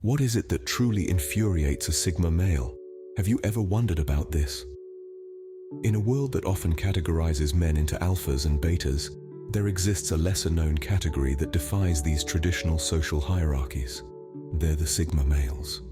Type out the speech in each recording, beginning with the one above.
What is it that truly infuriates a Sigma male? Have you ever wondered about this? In a world that often categorizes men into alphas and betas, there exists a lesser-known category that defies these traditional social hierarchies. They're the Sigma males.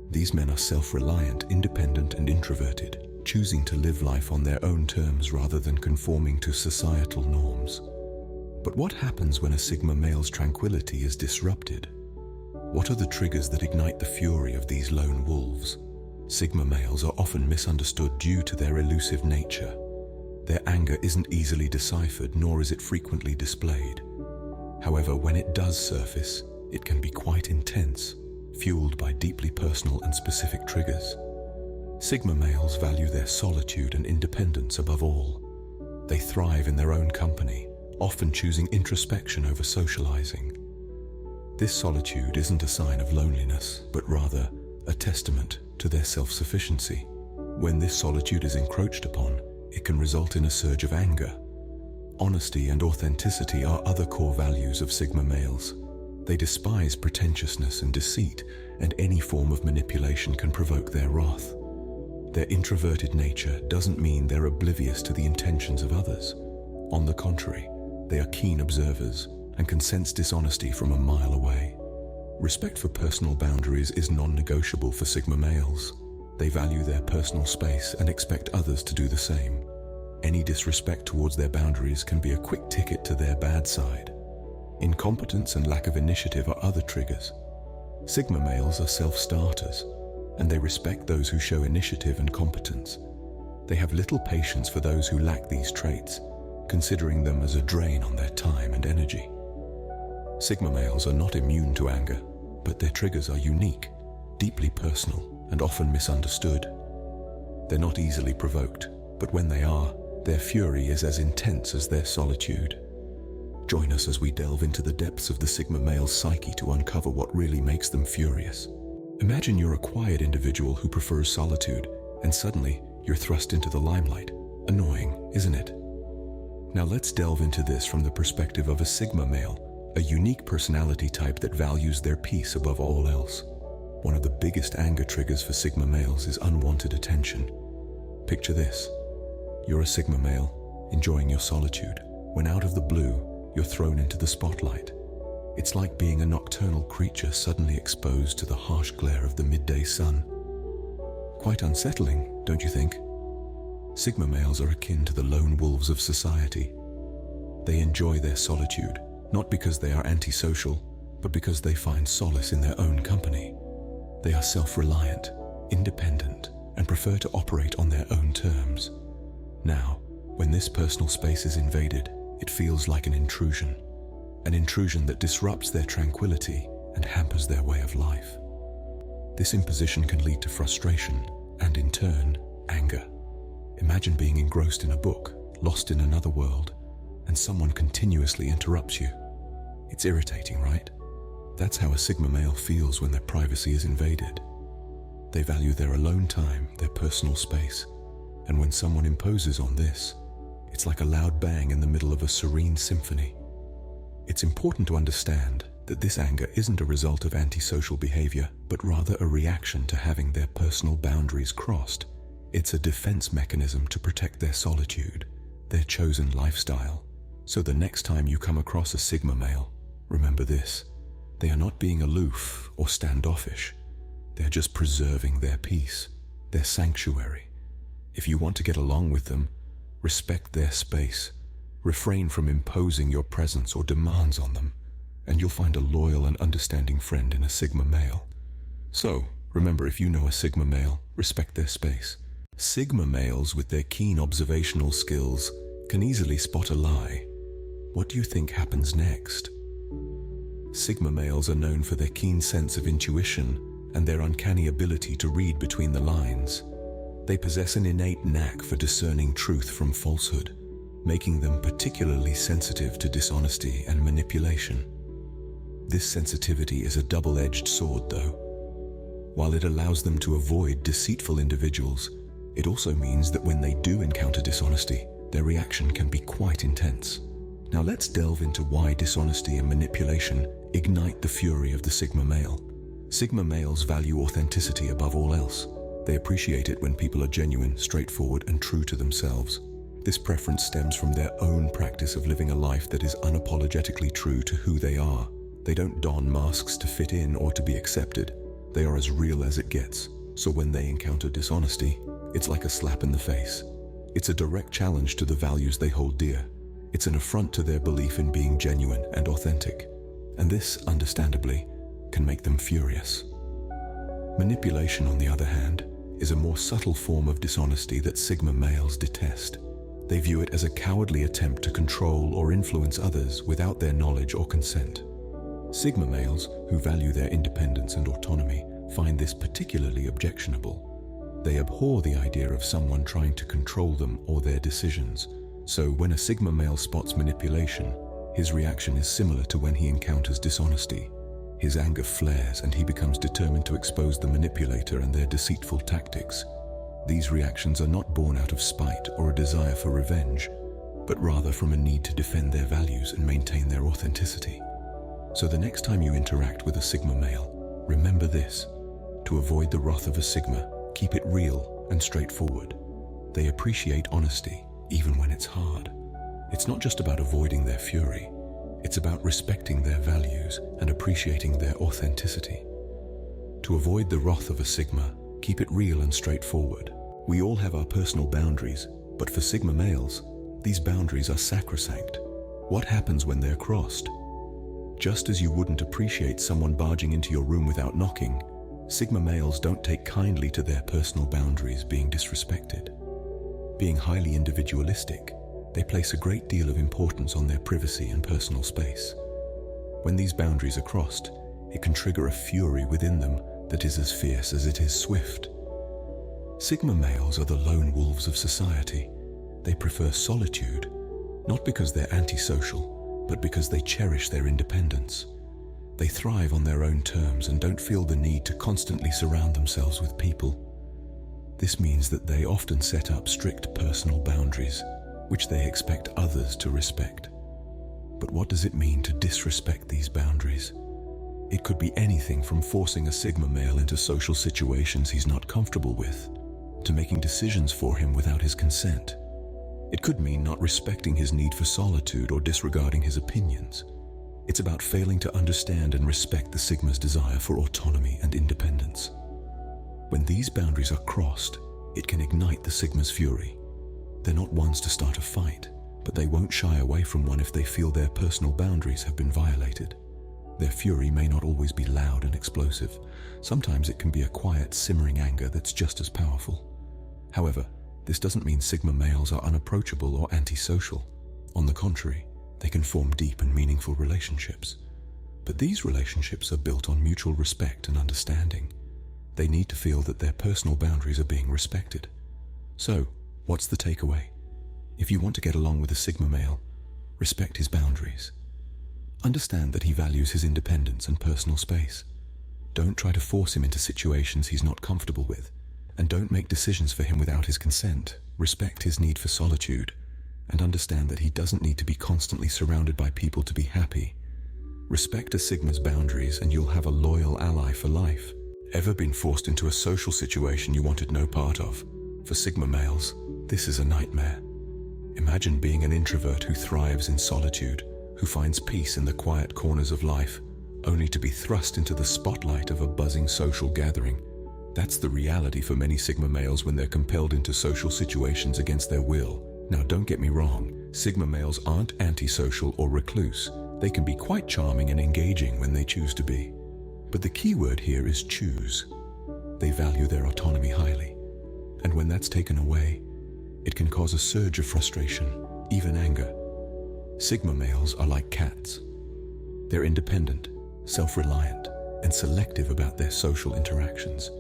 These men are self-reliant, independent, and introverted, choosing to live life on their own terms rather than conforming to societal norms. But what happens when a Sigma male's tranquility is disrupted? What are the triggers that ignite the fury of these lone wolves? Sigma males are often misunderstood due to their elusive nature. Their anger isn't easily deciphered, nor is it frequently displayed. However, when it does surface, it can be quite intense, fueled by deeply personal and specific triggers. Sigma males value their solitude and independence above all. They thrive in their own company, often choosing introspection over socializing. This solitude isn't a sign of loneliness, but rather a testament to their self-sufficiency. When this solitude is encroached upon, it can result in a surge of anger. Honesty and authenticity are other core values of Sigma males. They despise pretentiousness and deceit, and any form of manipulation can provoke their wrath. Their introverted nature doesn't mean they're oblivious to the intentions of others. On the contrary, they are keen observers and can sense dishonesty from a mile away. Respect for personal boundaries is non-negotiable for Sigma males. They value their personal space and expect others to do the same. Any disrespect towards their boundaries can be a quick ticket to their bad side. Incompetence and lack of initiative are other triggers. Sigma males are self-starters, and they respect those who show initiative and competence. They have little patience for those who lack these traits, considering them as a drain on their time and energy. Sigma males are not immune to anger, but their triggers are unique, deeply personal, and often misunderstood. They're not easily provoked, but when they are, their fury is as intense as their solitude. Join us as we delve into the depths of the Sigma male's psyche to uncover what really makes them furious. Imagine you're a quiet individual who prefers solitude, and suddenly you're thrust into the limelight. Annoying, isn't it? Now let's delve into this from the perspective of a Sigma male, a unique personality type that values their peace above all else. One of the biggest anger triggers for Sigma males is unwanted attention. Picture this. You're a Sigma male, enjoying your solitude. When out of the blue, you're thrown into the spotlight. It's like being a nocturnal creature suddenly exposed to the harsh glare of the midday sun. Quite unsettling, don't you think? Sigma males are akin to the lone wolves of society. They enjoy their solitude, not because they are antisocial, but because they find solace in their own company. They are self-reliant, independent, and prefer to operate on their own terms. Now, when this personal space is invaded, it feels like an intrusion that disrupts their tranquility and hampers their way of life. This imposition can lead to frustration and, in turn, anger. Imagine being engrossed in a book, lost in another world, and someone continuously interrupts you. It's irritating, right? That's how a Sigma male feels when their privacy is invaded. They value their alone time, their personal space, and when someone imposes on this, it's like a loud bang in the middle of a serene symphony. It's important to understand that this anger isn't a result of antisocial behavior, but rather a reaction to having their personal boundaries crossed. It's a defense mechanism to protect their solitude, their chosen lifestyle. So the next time you come across a Sigma male, remember this: they are not being aloof or standoffish. They're just preserving their peace, their sanctuary. If you want to get along with them, respect their space. Refrain from imposing your presence or demands on them, and you'll find a loyal and understanding friend in a Sigma male. So, remember, if you know a Sigma male, respect their space. Sigma males, with their keen observational skills, can easily spot a lie. What do you think happens next? Sigma males are known for their keen sense of intuition and their uncanny ability to read between the lines. They possess an innate knack for discerning truth from falsehood, making them particularly sensitive to dishonesty and manipulation. This sensitivity is a double-edged sword, though. While it allows them to avoid deceitful individuals, it also means that when they do encounter dishonesty, their reaction can be quite intense. Now let's delve into why dishonesty and manipulation ignite the fury of the Sigma male. Sigma males value authenticity above all else. They appreciate it when people are genuine, straightforward, and true to themselves. This preference stems from their own practice of living a life that is unapologetically true to who they are. They don't don masks to fit in or to be accepted. They are as real as it gets. So when they encounter dishonesty, it's like a slap in the face. It's a direct challenge to the values they hold dear. It's an affront to their belief in being genuine and authentic. And this, understandably, can make them furious. Manipulation, on the other hand, is a more subtle form of dishonesty that Sigma males detest. They view it as a cowardly attempt to control or influence others without their knowledge or consent. Sigma males, who value their independence and autonomy, find this particularly objectionable. They abhor the idea of someone trying to control them or their decisions. So when a Sigma male spots manipulation, his reaction is similar to when he encounters dishonesty. His anger flares and he becomes determined to expose the manipulator and their deceitful tactics. These reactions are not born out of spite or a desire for revenge, but rather from a need to defend their values and maintain their authenticity. So the next time you interact with a Sigma male, remember this: to avoid the wrath of a Sigma, keep it real and straightforward. They appreciate honesty, even when it's hard. It's not just about avoiding their fury. It's about respecting their values and appreciating their authenticity. To avoid the wrath of a Sigma, keep it real and straightforward. We all have our personal boundaries, but for Sigma males, these boundaries are sacrosanct. What happens when they're crossed? Just as you wouldn't appreciate someone barging into your room without knocking, Sigma males don't take kindly to their personal boundaries being disrespected. Being highly individualistic, they place a great deal of importance on their privacy and personal space. When these boundaries are crossed, it can trigger a fury within them that is as fierce as it is swift. Sigma males are the lone wolves of society. They prefer solitude, not because they're antisocial, but because they cherish their independence. They thrive on their own terms and don't feel the need to constantly surround themselves with people. This means that they often set up strict personal boundaries, which they expect others to respect. But what does it mean to disrespect these boundaries? It could be anything from forcing a Sigma male into social situations he's not comfortable with, to making decisions for him without his consent. It could mean not respecting his need for solitude or disregarding his opinions. It's about failing to understand and respect the Sigma's desire for autonomy and independence. When these boundaries are crossed, it can ignite the Sigma's fury. They're not ones to start a fight, but they won't shy away from one if they feel their personal boundaries have been violated. Their fury may not always be loud and explosive. Sometimes it can be a quiet, simmering anger that's just as powerful. However, this doesn't mean Sigma males are unapproachable or antisocial. On the contrary, they can form deep and meaningful relationships. But these relationships are built on mutual respect and understanding. They need to feel that their personal boundaries are being respected. So, what's the takeaway? If you want to get along with a Sigma male, respect his boundaries. Understand that he values his independence and personal space. Don't try to force him into situations he's not comfortable with, and don't make decisions for him without his consent. Respect his need for solitude, and understand that he doesn't need to be constantly surrounded by people to be happy. Respect a Sigma's boundaries and you'll have a loyal ally for life. Ever been forced into a social situation you wanted no part of? For Sigma males, this is a nightmare. Imagine being an introvert who thrives in solitude, who finds peace in the quiet corners of life, only to be thrust into the spotlight of a buzzing social gathering. That's the reality for many Sigma males when they're compelled into social situations against their will. Now, don't get me wrong, Sigma males aren't antisocial or recluse. They can be quite charming and engaging when they choose to be. But the key word here is choose. They value their autonomy highly. And when that's taken away, it can cause a surge of frustration, even anger. Sigma males are like cats. They're independent, self-reliant, and selective about their social interactions.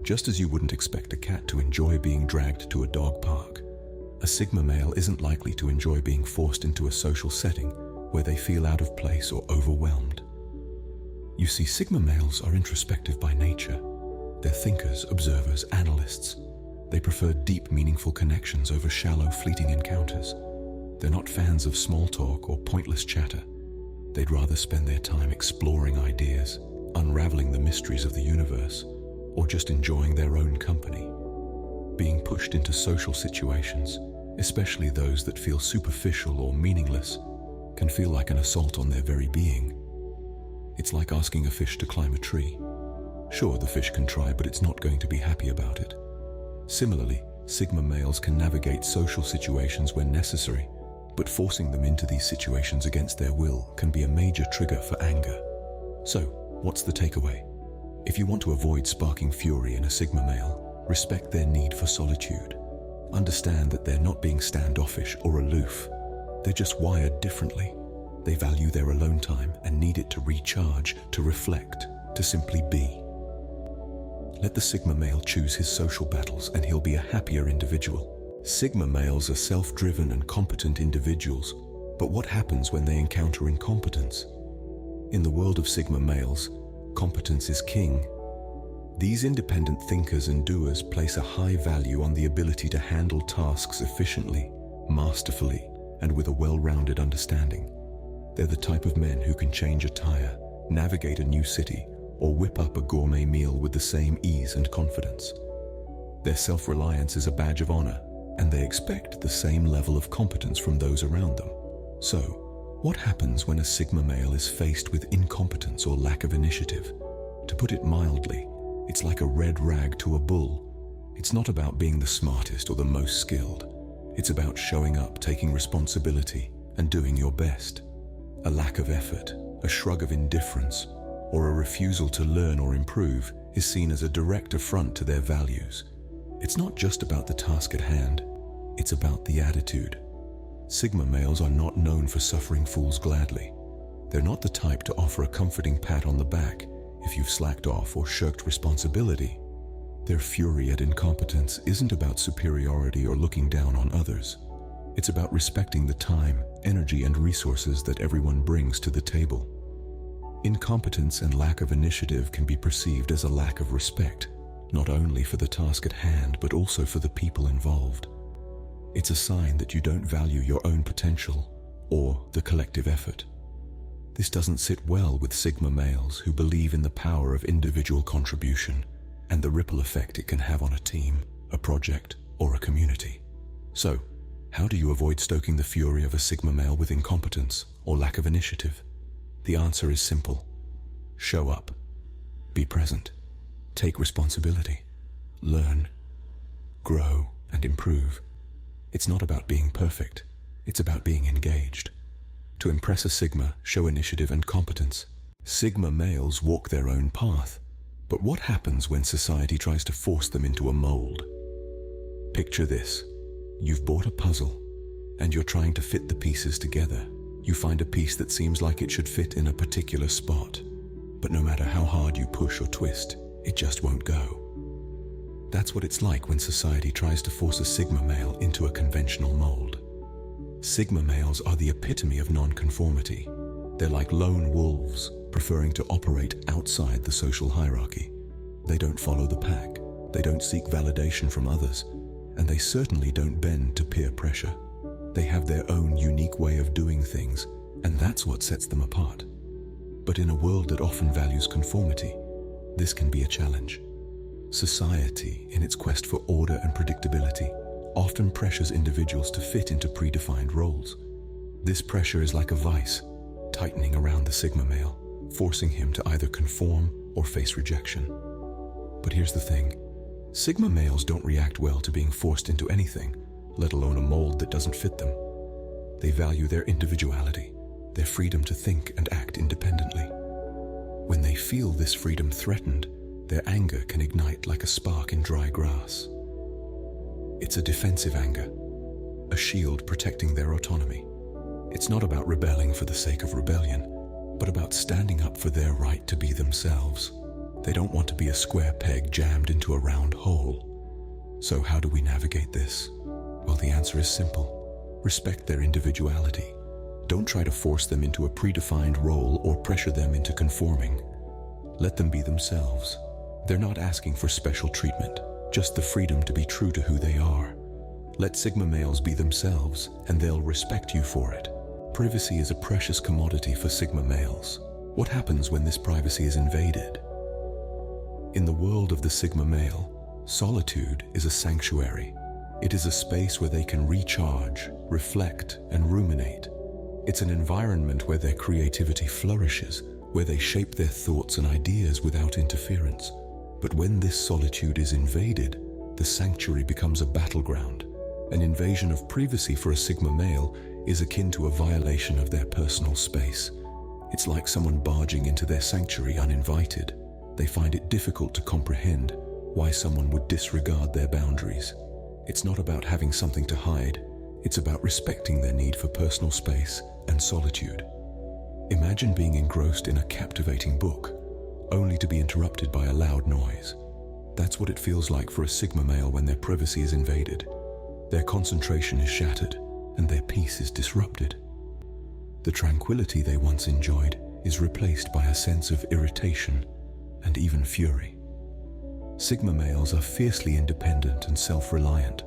Just as you wouldn't expect a cat to enjoy being dragged to a dog park, a Sigma male isn't likely to enjoy being forced into a social setting where they feel out of place or overwhelmed. You see, Sigma males are introspective by nature. They're thinkers, observers, analysts. They prefer deep, meaningful connections over shallow, fleeting encounters. They're not fans of small talk or pointless chatter. They'd rather spend their time exploring ideas, unraveling the mysteries of the universe, or just enjoying their own company. Being pushed into social situations, especially those that feel superficial or meaningless, can feel like an assault on their very being. It's like asking a fish to climb a tree. Sure, the fish can try, but it's not going to be happy about it. Similarly, Sigma males can navigate social situations when necessary, but forcing them into these situations against their will can be a major trigger for anger. So, what's the takeaway? If you want to avoid sparking fury in a Sigma male, respect their need for solitude. Understand that they're not being standoffish or aloof. They're just wired differently. They value their alone time and need it to recharge, to reflect, to simply be. Let the Sigma male choose his social battles and he'll be a happier individual. Sigma males are self-driven and competent individuals, but what happens when they encounter incompetence? In the world of Sigma males, competence is king. These independent thinkers and doers place a high value on the ability to handle tasks efficiently, masterfully, and with a well-rounded understanding. They're the type of men who can change a tire, navigate a new city, or whip up a gourmet meal with the same ease and confidence. Their self-reliance is a badge of honor, and they expect the same level of competence from those around them. So, what happens when a Sigma male is faced with incompetence or lack of initiative? To put it mildly, it's like a red rag to a bull. It's not about being the smartest or the most skilled. It's about showing up, taking responsibility, and doing your best. A lack of effort, a shrug of indifference, or a refusal to learn or improve is seen as a direct affront to their values. It's not just about the task at hand, it's about the attitude. Sigma males are not known for suffering fools gladly. They're not the type to offer a comforting pat on the back if you've slacked off or shirked responsibility. Their fury at incompetence isn't about superiority or looking down on others. It's about respecting the time, energy, and resources that everyone brings to the table. Incompetence and lack of initiative can be perceived as a lack of respect, not only for the task at hand, but also for the people involved. It's a sign that you don't value your own potential or the collective effort. This doesn't sit well with Sigma males who believe in the power of individual contribution and the ripple effect it can have on a team, a project, or a community. So, how do you avoid stoking the fury of a Sigma male with incompetence or lack of initiative? The answer is simple. Show up. Be present. Take responsibility. Learn. Grow and improve. It's not about being perfect. It's about being engaged. To impress a Sigma, show initiative and competence. Sigma males walk their own path. But what happens when society tries to force them into a mold? Picture this. You've bought a puzzle, and you're trying to fit the pieces together. You find a piece that seems like it should fit in a particular spot, but no matter how hard you push or twist, it just won't go. That's what it's like when society tries to force a Sigma male into a conventional mold. Sigma males are the epitome of non-conformity. They're like lone wolves, preferring to operate outside the social hierarchy. They don't follow the pack, they don't seek validation from others, and they certainly don't bend to peer pressure. They have their own unique way of doing things, and that's what sets them apart. But in a world that often values conformity, this can be a challenge. Society, in its quest for order and predictability, often pressures individuals to fit into predefined roles. This pressure is like a vice, tightening around the Sigma male, forcing him to either conform or face rejection. But here's the thing. Sigma males don't react well to being forced into anything, let alone a mold that doesn't fit them. They value their individuality, their freedom to think and act independently. When they feel this freedom threatened, their anger can ignite like a spark in dry grass. It's a defensive anger, a shield protecting their autonomy. It's not about rebelling for the sake of rebellion, but about standing up for their right to be themselves. They don't want to be a square peg jammed into a round hole. So how do we navigate this? Well, the answer is simple. Respect their individuality. Don't try to force them into a predefined role or pressure them into conforming. Let them be themselves. They're not asking for special treatment, just the freedom to be true to who they are. Let Sigma males be themselves, and they'll respect you for it. Privacy is a precious commodity for Sigma males. What happens when this privacy is invaded? In the world of the Sigma male, solitude is a sanctuary. It is a space where they can recharge, reflect, and ruminate. It's an environment where their creativity flourishes, where they shape their thoughts and ideas without interference. But when this solitude is invaded, the sanctuary becomes a battleground. An invasion of privacy for a Sigma male is akin to a violation of their personal space. It's like someone barging into their sanctuary uninvited. They find it difficult to comprehend why someone would disregard their boundaries. It's not about having something to hide. It's about respecting their need for personal space and solitude. Imagine being engrossed in a captivating book, only to be interrupted by a loud noise. That's what it feels like for a Sigma male when their privacy is invaded. Their concentration is shattered, and their peace is disrupted. The tranquility they once enjoyed is replaced by a sense of irritation and even fury. Sigma males are fiercely independent and self-reliant.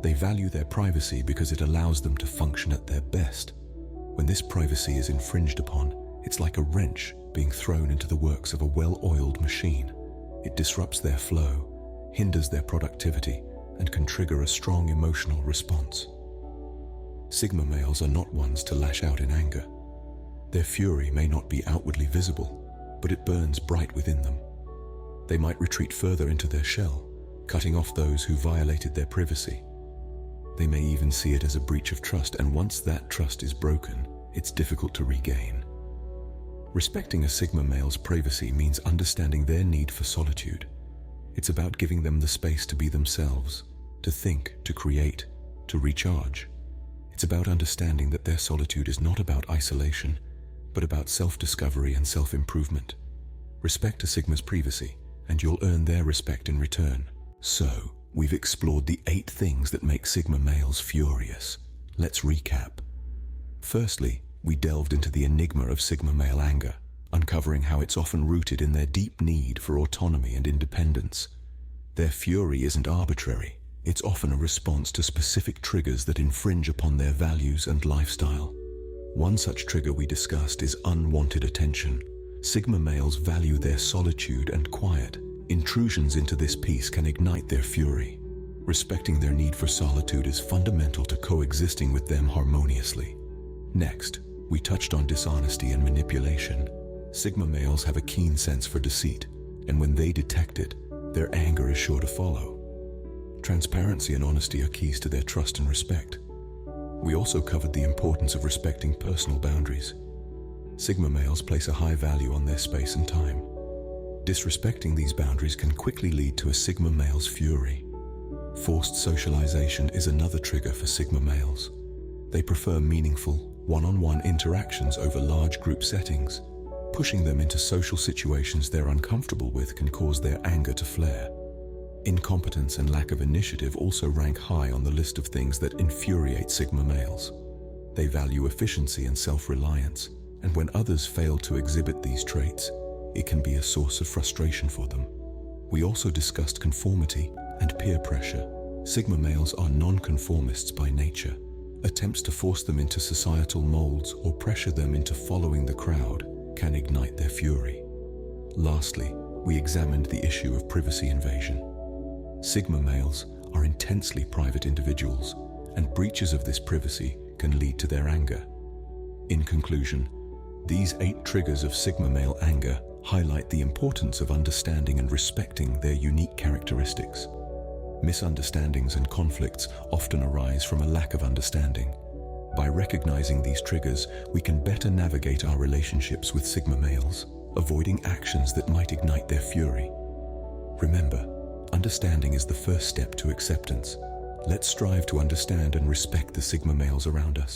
They value their privacy because it allows them to function at their best. When this privacy is infringed upon, it's like a wrench being thrown into the works of a well-oiled machine. It disrupts their flow, hinders their productivity, and can trigger a strong emotional response. Sigma males are not ones to lash out in anger. Their fury may not be outwardly visible, but it burns bright within them. They might retreat further into their shell, cutting off those who violated their privacy. They may even see it as a breach of trust, and once that trust is broken, it's difficult to regain. Respecting a Sigma male's privacy means understanding their need for solitude. It's about giving them the space to be themselves, to think, to create, to recharge. It's about understanding that their solitude is not about isolation, but about self-discovery and self-improvement. Respect a Sigma's privacy, and you'll earn their respect in return. So, we've explored the 8 things that make Sigma males furious. Let's recap. Firstly, we delved into the enigma of Sigma male anger, uncovering how it's often rooted in their deep need for autonomy and independence. Their fury isn't arbitrary. It's often a response to specific triggers that infringe upon their values and lifestyle. One such trigger we discussed is unwanted attention. Sigma males value their solitude and quiet. Intrusions into this peace can ignite their fury. Respecting their need for solitude is fundamental to coexisting with them harmoniously. Next, we touched on dishonesty and manipulation. Sigma males have a keen sense for deceit, and when they detect it, their anger is sure to follow. Transparency and honesty are keys to their trust and respect. We also covered the importance of respecting personal boundaries. Sigma males place a high value on their space and time. Disrespecting these boundaries can quickly lead to a Sigma male's fury. Forced socialization is another trigger for Sigma males. They prefer meaningful, one-on-one interactions over large group settings. Pushing them into social situations they're uncomfortable with can cause their anger to flare. Incompetence and lack of initiative also rank high on the list of things that infuriate Sigma males. They value efficiency and self-reliance, and when others fail to exhibit these traits, it can be a source of frustration for them. We also discussed conformity and peer pressure. Sigma males are non-conformists by nature. Attempts to force them into societal molds or pressure them into following the crowd can ignite their fury. Lastly, we examined the issue of privacy invasion. Sigma males are intensely private individuals, and breaches of this privacy can lead to their anger. In conclusion, these 8 triggers of Sigma male anger highlight the importance of understanding and respecting their unique characteristics. Misunderstandings and conflicts often arise from a lack of understanding. By recognizing these triggers, we can better navigate our relationships with Sigma males, avoiding actions that might ignite their fury. Remember, understanding is the first step to acceptance. Let's strive to understand and respect the Sigma males around us.